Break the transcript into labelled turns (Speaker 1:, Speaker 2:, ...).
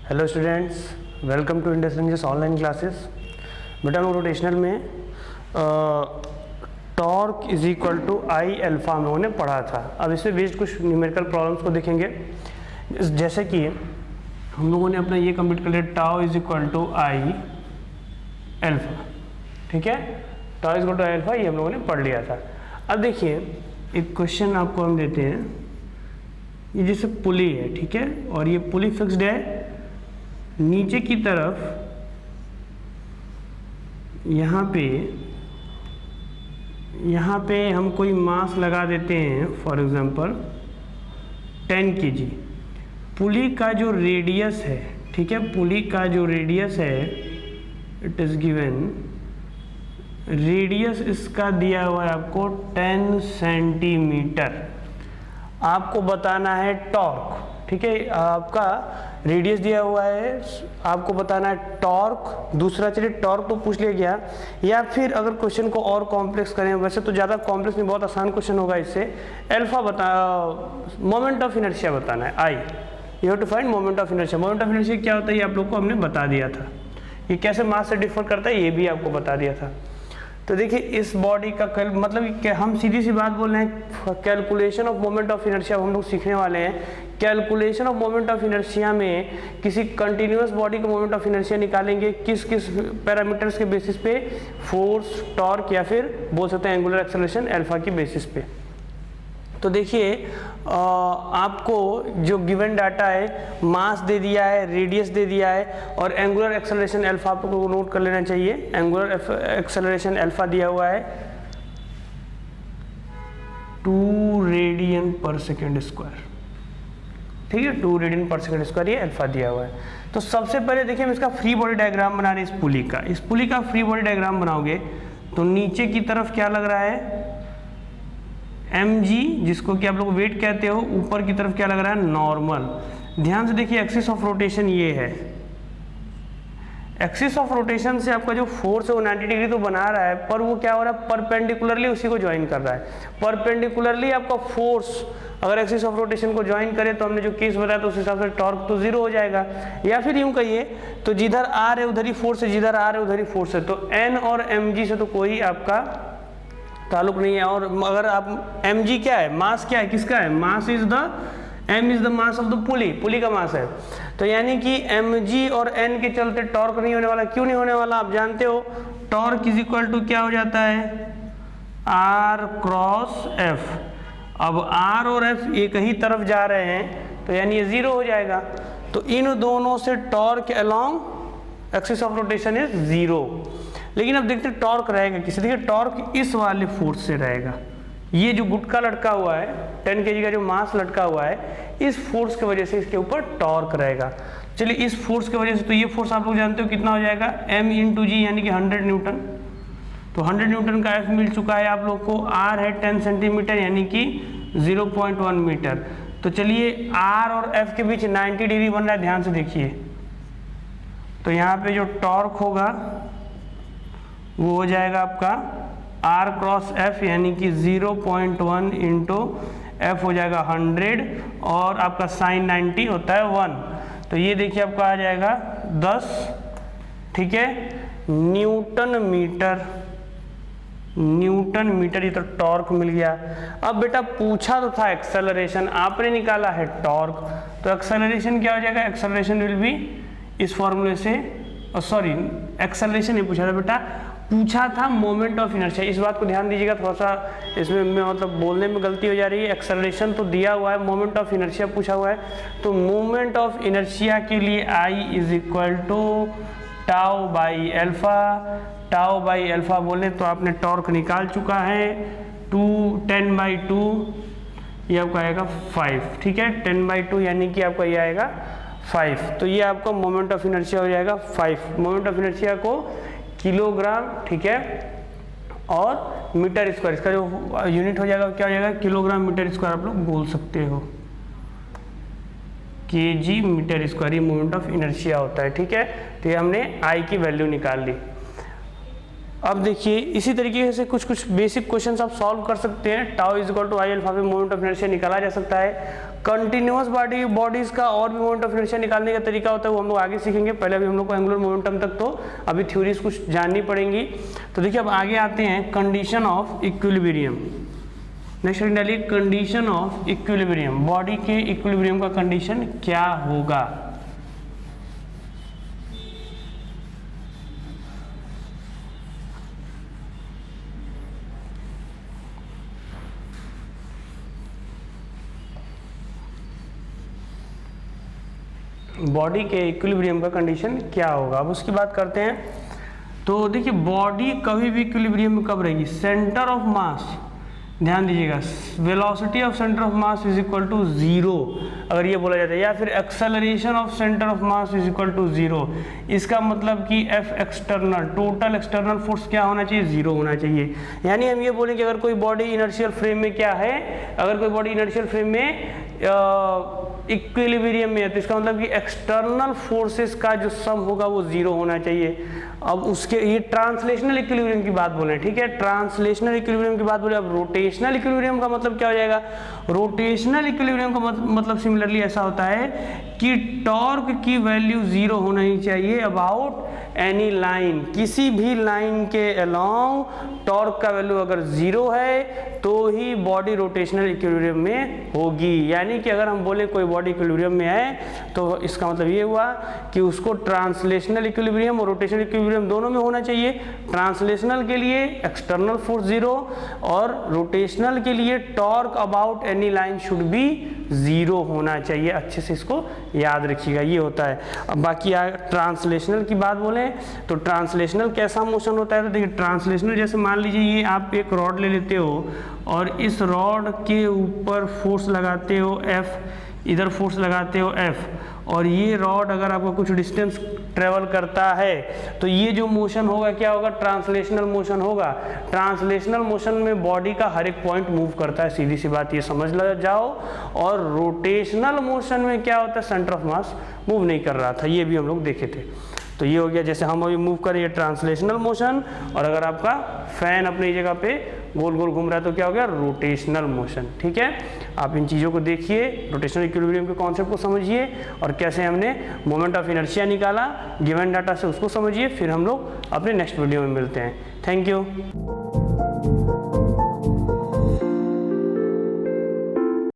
Speaker 1: Hello students, welcome to Indus Ranges online classes. बेटा हम rotational में torque is equal to I alpha हम लोगों ने पढ़ा था। अब इससे बेस्ड कुछ न्यूमेरिकल प्रॉब्लम्स को देखेंगे। जैसे कि हम लोगों ने अपना ये कंप्लीट कर लिया, tau is equal to I alpha. ठीक है, tau is equal to I alpha, ये हम लोगों ने पढ़ लिया था। अब देखिए एक क्वेश्चन आपको हम देते हैं। ये जैसे पुली है, ठीक है, और ये पुली फिक्स्ड है। नीचे की तरफ यहाँ पे हम कोई मास लगा देते हैं, फॉर एग्जांपल 10 kg। पुली का जो रेडियस है, ठीक है, पुली का जो रेडियस है, इट इज गिवन, रेडियस इसका दिया हुआ है आपको 10 सेंटीमीटर। आपको बताना है टॉर्क, ठीक है, आपका रेडियस दिया हुआ है, आपको बताना है टॉर्क। दूसरा, चलिए टॉर्क तो पूछ लिया गया, या फिर अगर क्वेश्चन को और कॉम्प्लेक्स करें, वैसे तो ज़्यादा कॉम्प्लेक्स नहीं, बहुत आसान क्वेश्चन होगा इससे। एल्फा मोमेंट ऑफ इनर्शिया बताना है, I. You have to find moment of inertia. Moment of inertia क्या होता है ये आप लोग को हमने बता दिया था। ये कैसे मास से डिफर करता है ये भी आपको बता दिया था। तो देखिए इस बॉडी का मतलब हम सीधी सी बात बोल रहे हैं, calculation of moment of inertia हम लोग सीखने वाले हैं। Calculation of moment of inertia में किसी कंटिन्यूअस बॉडी का मोमेंट ऑफ इनर्शिया निकालेंगे किस किस पैरामीटर्स के बेसिस पे, फोर्स, टॉर्क, या फिर बोल सकते हैं एंगुलर एक्सेलरेशन अल्फा की बेसिस पे। तो देखिए आपको जो गिवन डाटा है, मास दे दिया है, रेडियस दे दिया है, और एंगुलर एक्सेलरेशन अल्फा आपको नोट कर लेना चाहिए। एंगुलर एक्सेलरेशन अल्फा दिया हुआ है 2 रेडियन पर सेकेंड स्क्वायर। ठीक है, 2 रेडियन पर सेकेंड स्क्वायर, ये अल्फा दिया हुआ है। तो सबसे पहले देखिए हम इसका फ्री बॉडी डायग्राम बना रहे हैं। इस पुली का फ्री बॉडी डायग्राम बनाओगे तो नीचे की तरफ क्या लग रहा है, mg, जिसको कि आप लोग वेट कहते हो। ऊपर की तरफ क्या लग रहा है, नॉर्मल। ध्यान से देखिए एक्सिस ऑफ रोटेशन ये है। एक्सिस ऑफ रोटेशन से आपका जो फोर्स है वो 90 डिग्री तो बना रहा है, पर वो क्या हो रहा है, परपेंडिकुलरली उसी को ज्वाइन कर रहा है। परपेंडिकुलरली आपका फोर्स अगर एक्सिस ऑफ रोटेशन को ज्वाइन करे तो हमने जो केस बताया तो उस हिसाब से टॉर्क तो 0 हो जाएगा। या फिर यूं कहिए तो जिधर आर है उधर ही फोर्स है, जिधर आर है उधर ही फोर्स है। तो एन और mg से तो कोई आपका ताल्लुक नहीं है। और अगर आप mg क्या है, मास क्या है, किसका है, mass is the m is the mass of the पुली का मास है। तो यानी कि mg और n के चलते टॉर्क नहीं होने वाला। क्यों नहीं होने वाला आप जानते हो, टॉर्क इज इक्वल टू क्या हो जाता है, r क्रॉस f। अब r और f एक ही तरफ जा रहे हैं तो यानी ये 0 हो जाएगा। तो इन दोनों से torque along axis of rotation is 0। लेकिन अब देखते हैं टॉर्क रहेगा किससे। देखिए टॉर्क इस वाले फोर्स से रहेगा। ये जो गुटका लटका हुआ है, 10 kg का जो मास लटका हुआ है, इस फोर्स की वजह से इसके ऊपर टॉर्क रहेगा। चलिए इस फोर्स की वजह से, तो ये फोर्स आप लोग जानते हो कितना हो जाएगा, m इंटू जी, यानी कि 100 न्यूटन। तो 100 न्यूटन का F मिल चुका है आप लोग को। R है 10 सेंटीमीटर, यानी कि 0.1 मीटर। तो चलिए R और F के बीच 90 डिग्री बन रहा है, ध्यान से देखिए। तो यहाँ पे जो टॉर्क होगा वो हो जाएगा आपका R क्रॉस F, यानी कि 0.1 इंटू F हो जाएगा 100, और आपका साइन 90 होता है 1। तो ये देखिए आपका आ जाएगा 10, ठीक है, न्यूटन मीटर। ये तो टॉर्क मिल गया। अब बेटा पूछा तो था एक्सेलरेशन, आपने निकाला है टॉर्क, तो एक्सेलरेशन क्या हो जाएगा, एक्सेलरेशन विल बी इस फॉर्मूले से, सॉरी एक्सेलरेशन नहीं पूछा था बेटा, पूछा था मोमेंट ऑफ इनर्शिया। इस बात को ध्यान दीजिएगा, थोड़ा सा इसमें मतलब बोलने में गलती हो जा रही है। एक्सेलरेशन तो दिया हुआ है, मोमेंट ऑफ इनर्शिया पूछा हुआ है। तो मोमेंट ऑफ इनर्शिया के लिए I is equal to tau by alpha बोले तो आपने टॉर्क निकाल चुका है 10/2, ये आपका आएगा 5, ठीक है, 10/2 यानी कि आपका ये आएगा 5। तो ये आपका मोमेंट ऑफ इनर्शिया हो जाएगा 5। मोमेंट ऑफ इनर्शिया को किलोग्राम, ठीक है, और मीटर स्क्वायर, इसका जो यूनिट हो जाएगा क्या हो जाएगा, किलोग्राम मीटर स्क्वायर आप लोग बोल सकते हो, kg मीटर स्क्वायर, ये मोमेंट ऑफ इनर्शिया होता है। ठीक है, तो ये हमने I की वैल्यू निकाल ली। अब देखिए इसी तरीके से कुछ कुछ बेसिक क्वेश्चंस आप सॉल्व कर सकते हैं। Tau is equal to I alpha पे मोमेंट ऑफ इनर्शिया निकाला जा सकता है। कंटिन्यूअस बॉडीज का और भी मोमेंट ऑफ इनर्शिया निकालने का तरीका होता है, वो हम लोग आगे सीखेंगे। पहले अभी हम लोग को एंगुलर मोमेंटम तक तो अभी थ्योरीज कुछ जाननी पड़ेंगी। तो देखिए अब आगे आते हैं कंडीशन ऑफ इक्विलिब्रियम। नेक्स्ट डालिए कंडीशन ऑफ इक्विलिब्रियम, बॉडी के इक्विलिब्रियम का कंडीशन क्या होगा। बॉडी के इक्विलिब्रियम का कंडीशन क्या होगा, अब उसकी बात करते हैं। तो देखिए बॉडी कभी भी इक्विलिब्रियम में कब रहेगी, सेंटर ऑफ मास, ध्यान दीजिएगा, velocity of centre of mass is equal to 0 अगर ये बोला जाता है, या फिर acceleration of centre of mass is equal to 0। इसका मतलब कि F external, total external force क्या होना चाहिए, 0 होना चाहिए। यानी हम ये बोलें कि अगर कोई बॉडी इनर्शियल फ्रेम में क्या है, अगर कोई बॉडी इनर्शियल फ्रेम में इक्विलिब्रियम में है, तो इसका मतलब कि एक्सटर्नल फोर्सेस का जो सम होगा वो 0 होना चाहिए। अब उसके ये ट्रांसलेशनल इक्विलिब्रियम की बात बोले, ठीक है, ट्रांसलेशनल इक्विलिब्रियम की बात बोले। अब रोटेशनल इक्विलिब्रियम का मतलब क्या हो जाएगा, रोटेशनल इक्विलिब्रियम का मतलब सिमिलरली ऐसा होता है कि टॉर्क की वैल्यू 0 होना ही चाहिए अबाउट एनी लाइन, किसी भी लाइन के अलोंग टॉर्क का वैल्यू अगर 0 है तो ही बॉडी रोटेशनल इक्विलिब्रियम में होगी। यानी कि अगर हम बोले कोई बॉडी इक्विलिब्रियम में है तो इसका मतलब ये हुआ कि उसको ट्रांसलेशनल इक्विलिब्रियम और रोटेशनल इक्विलिब्रियम दोनों में होना चाहिए। ट्रांसलेशनल के लिए एक्सटर्नल फोर्स 0 और रोटेशनल के लिए torque about any line should be 0 होना चाहिए। अच्छे से इसको याद रखिएगा, ये होता है। अब बाकी ट्रांसलेशनल की बात बोले तो ट्रांसलेशनल कैसा मोशन होता है, तो देखिए ट्रांसलेशनल जैसे मान लीजिए ये आप एक रॉड ले लेते हो और इस रॉड के ऊपर फोर्स लगाते हो F, इधर फोर्स लगाते हो F, और ये रॉड अगर आपको कुछ डिस्टेंस ट्रेवल करता है तो ये जो मोशन होगा क्या होगा, ट्रांसलेशनल मोशन होगा। ट्रांसलेशनल मोशन में बॉडी का हर एक पॉइंट मूव करता है, सीधी सी बात ये समझ जाओ। और रोटेशनल मोशन में क्या होता है, सेंटर ऑफ मास मूव नहीं कर रहा था, ये भी हम लोग देखे थे। तो ये हो गया, जैसे हम अभी मूव करें ये ट्रांसलेशनल मोशन, और अगर आपका फैन अपनी जगह पे गोल गोल घूम रहा है तो क्या हो गया, रोटेशनल मोशन। ठीक है, आप इन चीज़ों को देखिए, रोटेशनल इक्विलिब्रियम के कॉन्सेप्ट को समझिए और कैसे हमने मोमेंट ऑफ इनर्शिया निकाला गिवन डाटा से, उसको समझिए। फिर हम लोग अपने नेक्स्ट वीडियो में मिलते हैं। Thank you.